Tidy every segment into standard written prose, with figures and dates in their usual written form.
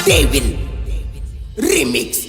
Devil Remix.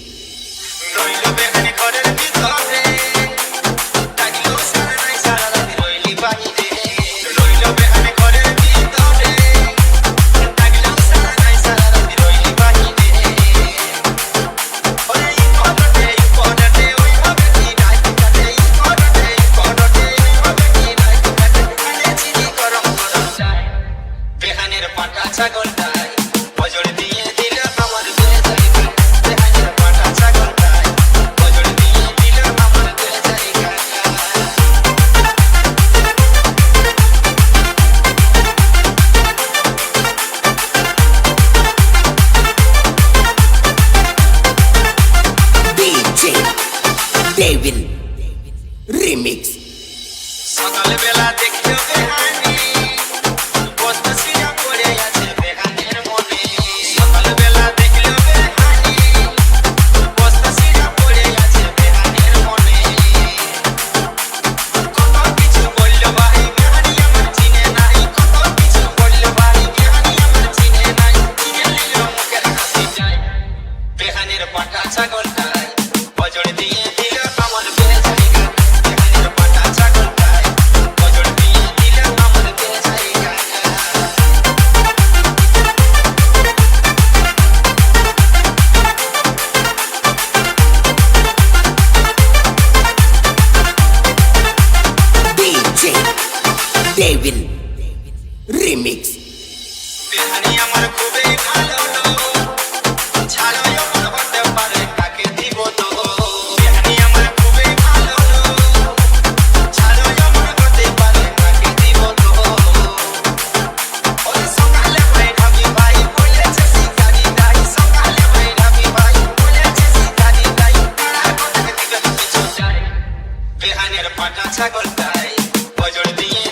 Devil Remix. সকাল বেলা দেখতে বেহানি বস্তা সিরা পড়ে আছে বেহানের মনে সকাল বেলা দেখলে বেহানি বস্তা সিরা পড়ে আছে বেহানের মনে কত কিছু বলল ভাই বেহানি আমার চিনে নাই কত কিছু বলল ভাই বেহানি আমার চিনে নাই চিনে নিল মুখের হাসি যায় বেহানের পাটা ছাগলটাই বজড় দিয়ে Devil Remix. বেহানি আমার খুবই ভালো ছাড়াই মন হতে পারে কাকে দিব তো বেহানি আমার খুবই ভালো ছাড়াই মন হতে পারে কাকে দিব তো ওই সকালে ভাই ঢাবি ভাই বলেছে শিকারি দাই সকালে ভাই ঢাবি ভাই বলেছে শিকারি দাই কারা কোথায় দিবে কিছু যায় বেহানের পাটা ছাগলটাই বজড় দিয়ে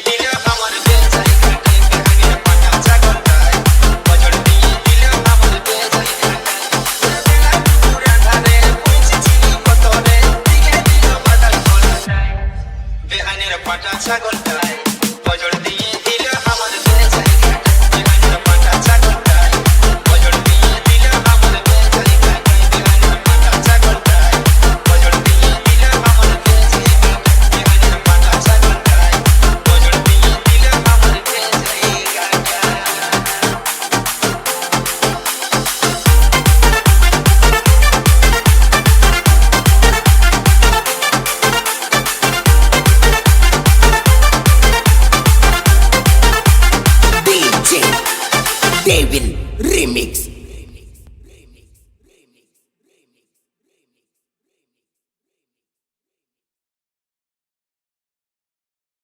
পাটা ছাগলটাই বজড় দিয়ে দিল আমার বেজায় বেহানের পাটা ছাগলটাই বজড় দিয়ে দিল আমার বেজায় বেহানের পাটা ছাগলটাই বজড় দিয়ে দিল আমার বেজায় বেহানের পাটা ছাগলটাই বজড় দিয়ে দিল আমার Devil Remix.